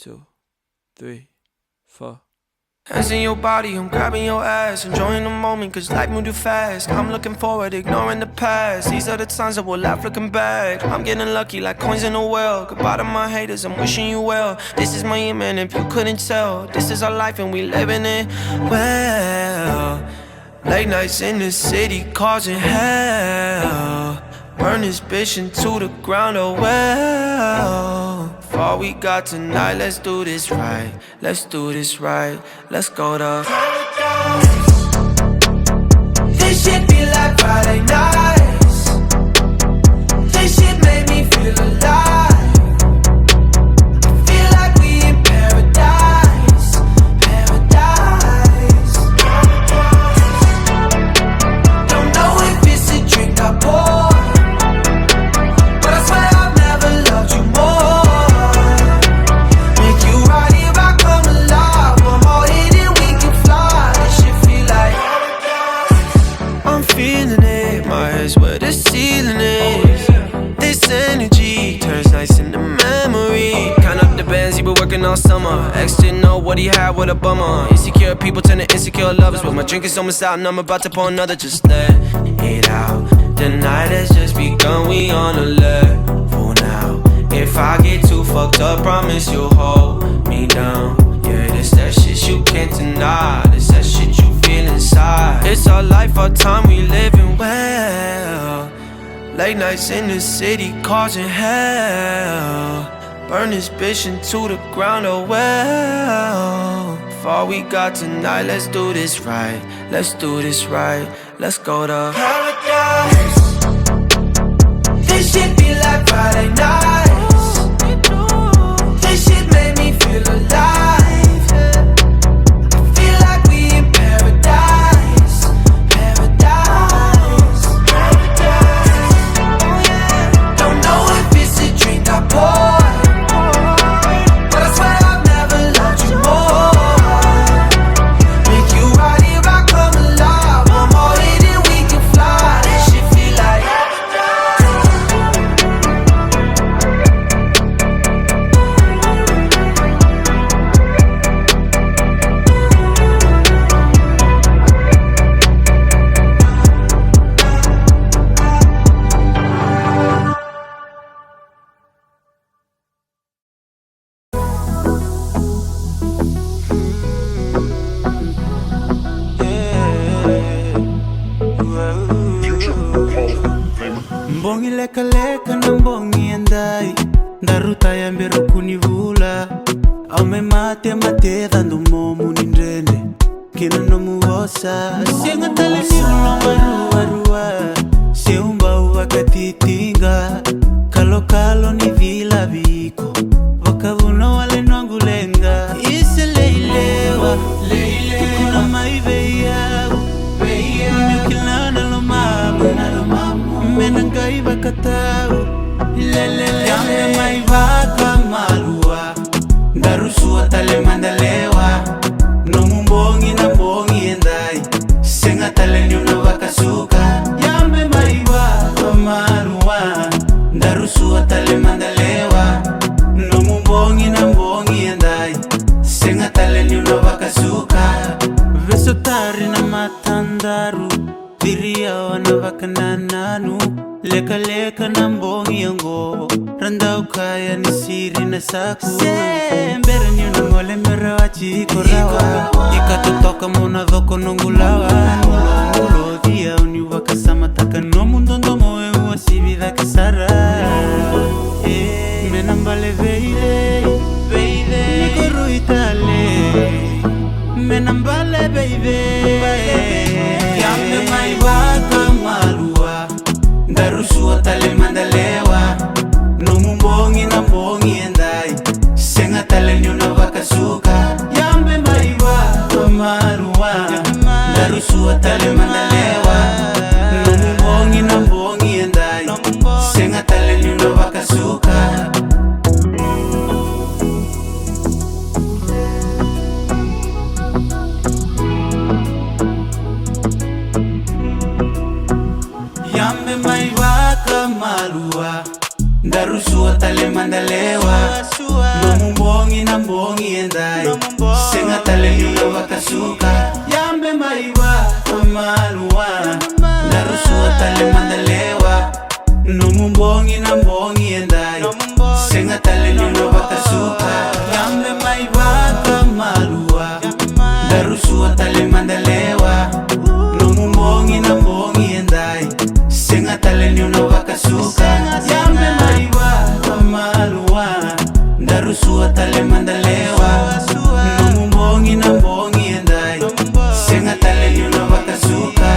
2, 3, 4. Hands in your body, I'm grabbing your ass. Enjoying the moment, cause life moved too fast. I'm looking forward, ignoring the past. These are the times that we'll laugh looking back. I'm getting lucky like coins in a well. Goodbye to my haters, I'm wishing you well. This is my aim, and if you couldn't tell, this is our life and we living it well. Late nights in the city causing hell. Burn this bitch into the ground, oh well. For all we got tonight, let's do this right. Let's do this right. Let's go to paradise. This shit be like Friday nights. This shit made me feel alive. I feel like we in paradise. Paradise. Don't know if it's a drink I pour, but I swear I've never loved you more. Make you right here, I come alive. One more hit and we can fly. This shit feel like I'm feeling it. My head's where the ceiling is. This energy turns nights into memory. Count up the bands he been working all summer. Ex didn't know what he had with a bummer. Insecure people turn to insecure lovers. But my drink is almost out and I'm about to pour another. Just let it out. The night has just begun, we on a level now. If I get too fucked up, promise you'll hold me down. Yeah, this that shit you can't deny. This that shit you feel inside. It's our life, our time, we living well. Late nights in the city causing hell. Burn this bitch into the ground, oh well. For all we got tonight, let's do this right. Let's do this right. Let's go to paradise. This shit be like Friday nights. This shit made me feel alive. I feel like we in paradise. Paradise. Paradise. Don't know if it's a drink I pour, but I swear I've never loved you more. Make you right here, I come alive. One more hit and we can fly. This shit feel like Mbongi leka leka na mbongi endai Ndaruta ya mbero kunivula Aume mate mate dando momu nindrende Kina no muosa Sienga tale ni ulomba rua rua Seumba uwakatitinga Kalo kalo ni vila viko Wakavuno wale nwangulenga Ise leilewa Tukuna maive yao Mekilana lo mamu Menangai bakatau Lelele Yame maivaka malua Darusua tale mandalewa No mumbongi na mbongi endai Senga tale nyuna bakasuka Yame maivaka malua Darusua tale mandalewa No mumbongi na mbongi endai Senga tale nyuna bakasuka Vesotari na matandaru Diria wana vakanananu Leka leka na mbongi yango Randa ukaya ni siri na saku Sembere ni unangole mera wachiko rawa Ika tutoka muna dhoko nungulawa Nulo dia uniwaka samataka no mundondo moe uwasibida kisara Menambale veide Niko ruitale Menambale baby Yame maivaka malua Darusua tale mandalewa No mumbongi na mbongi endai Senga tale nyuna vakasuka Yame maivaka malua Darusua tale mandalewa No mumbongi na mbongi endai Senga tale Ndarusua tale mandalewa Nomumbongi na mbongi endai Senga tale nyulo wakasuka Yambe maiwa amalua Ndarusua tale mandalewa Nomumbongi na mbongi endai Senga tale nyulo wakasuka Yambe maiwa amalua Ndarusua tale mandalewa Nomumbongi na mbongi endai Senga tale nyulo wakasuka Yambe maiwa amalua Ndarusua tale mandalewa Nomumbongi na mbongi endai Senga tale nyulo wakasuka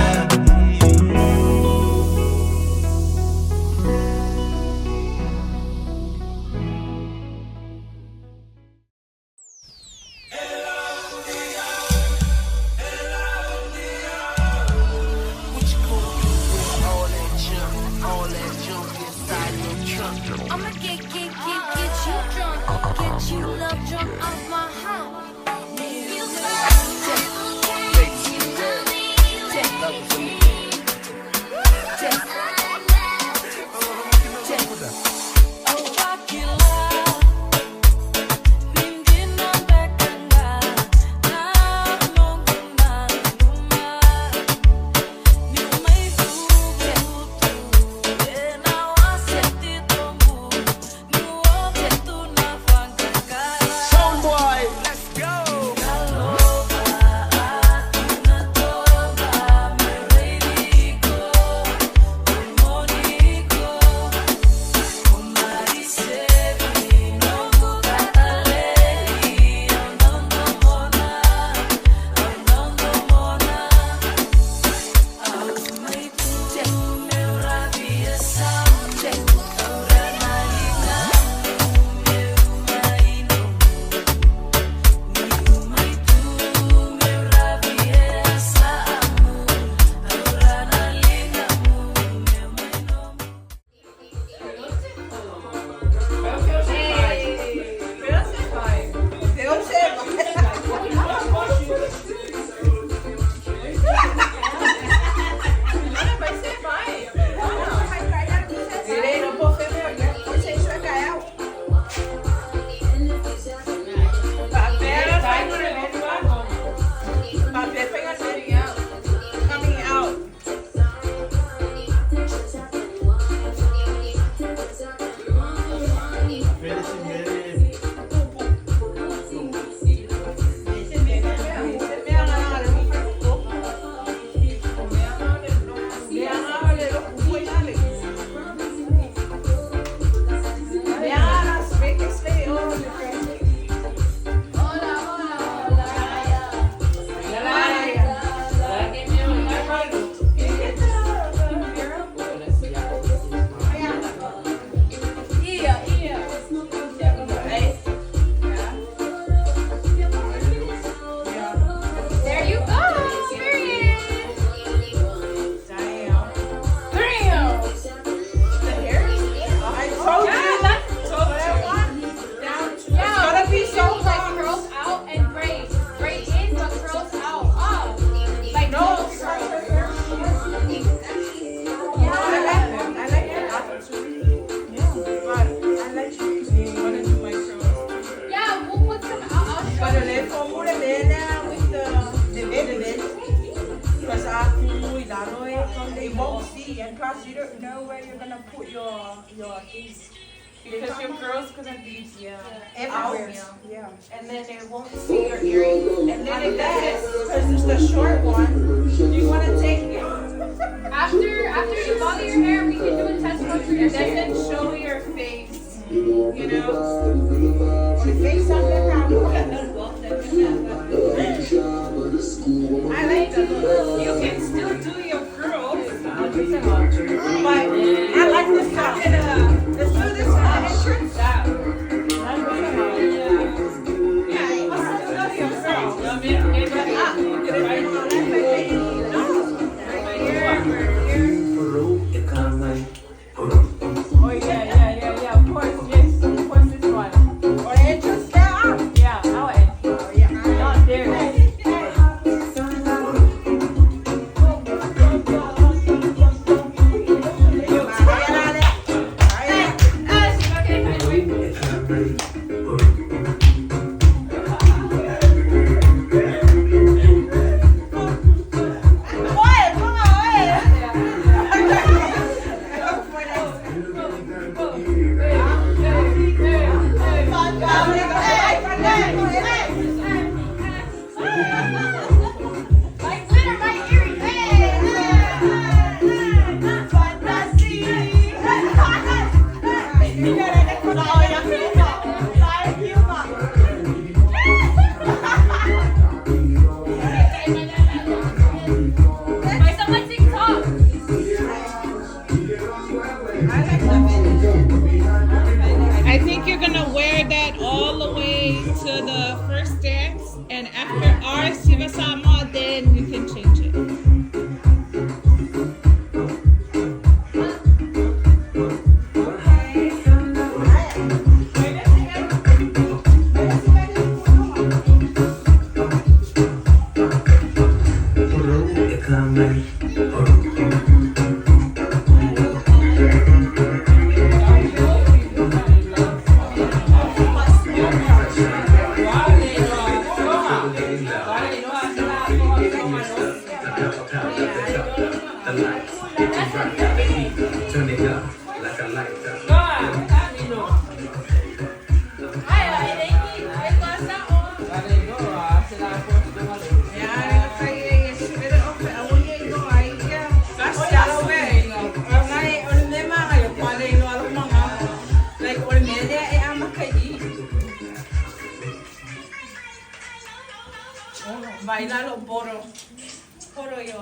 I'ma get you drunk, get you love drunk off my house. They won't see, and plus you don't know where you're gonna put your things. Because your girls gonna be Everywhere. out, Yeah. and then they won't see your earrings. And then it does, because it's the short one. You wanna take it. After you bother your hair, we can do a test run for your face. It doesn't show your face, you know. The face on the camera. I like the look. You can still do your curls. But I like this one. Let's do this one. Entrance. Yeah, you must still love your curls. Oh yeah. Of course, yes. Of course, this one. Or entrance down. Yeah, now it. Oh, yeah. Not there. I think you're gonna wear that all the way to the first dance, and after ours, Sivasama, then you can change it. Bailalo poro yo.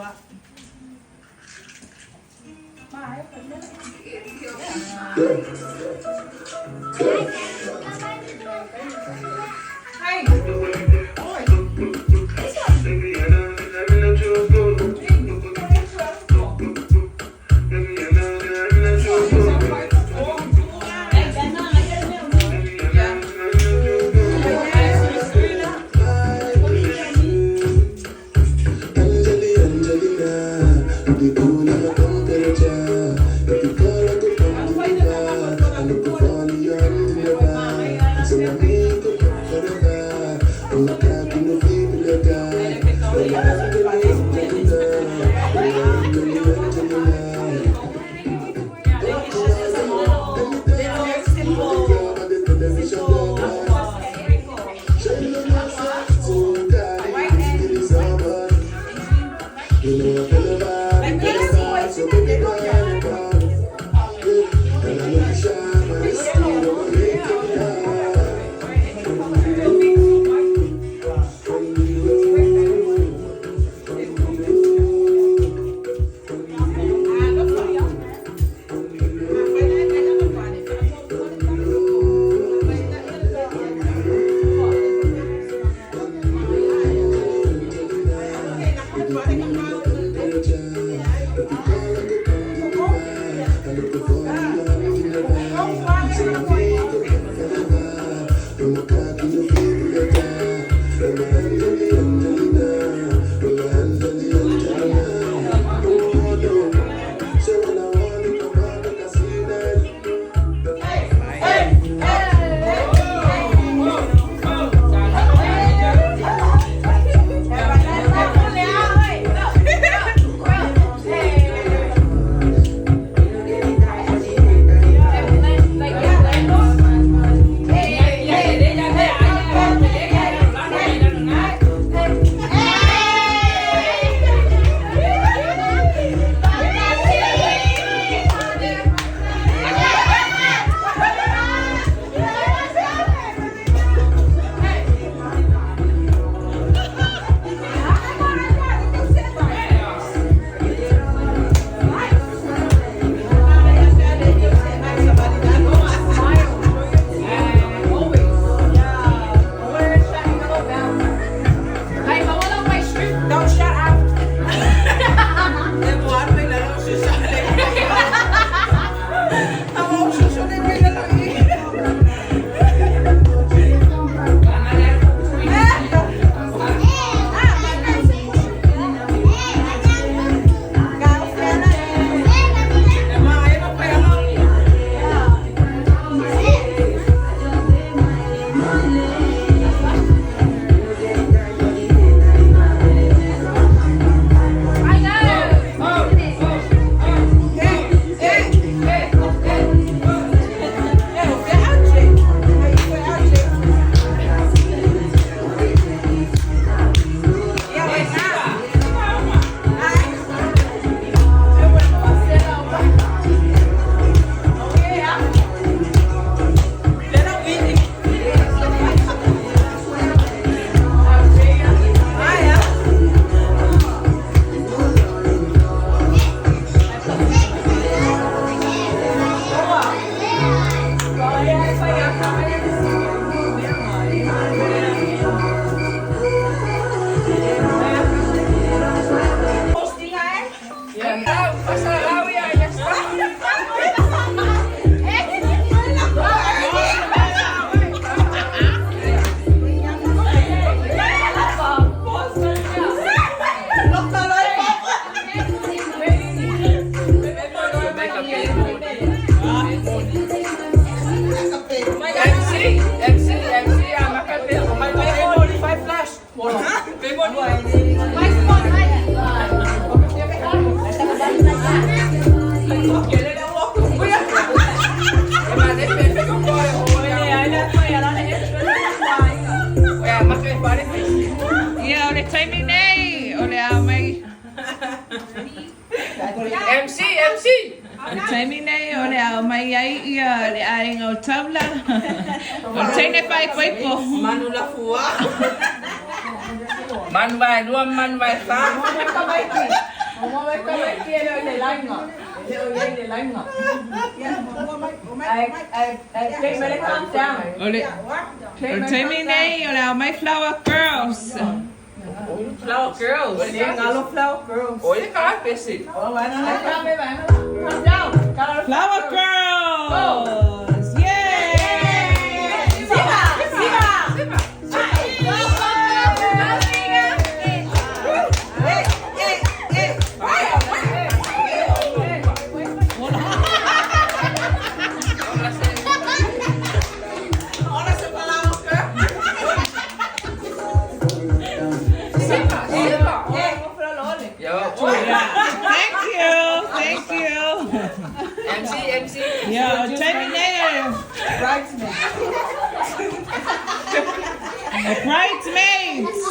Looking for Yeah, ole taimi nei, ole a mai. MC. Ole taimi nei, ole a mai ai ia, ole a inga o taula. Ole taine pai koipo. Manu la fua. Man vai dua, man vai fa. Ole taimi nei, ole a mai flower girls. Flower girls. Olha cá, PC. Flower girls! Yay! Thank you. MC. Yeah, taimi nei. The bridesmaids.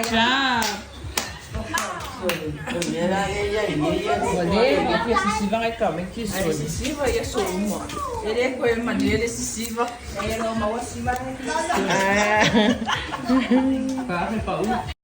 job. Olha, decisiva vai cá, vem aqui, sua. Decisiva e a sua uma. Ele é com a maneira decisiva. Ele é uma decisiva. Ah.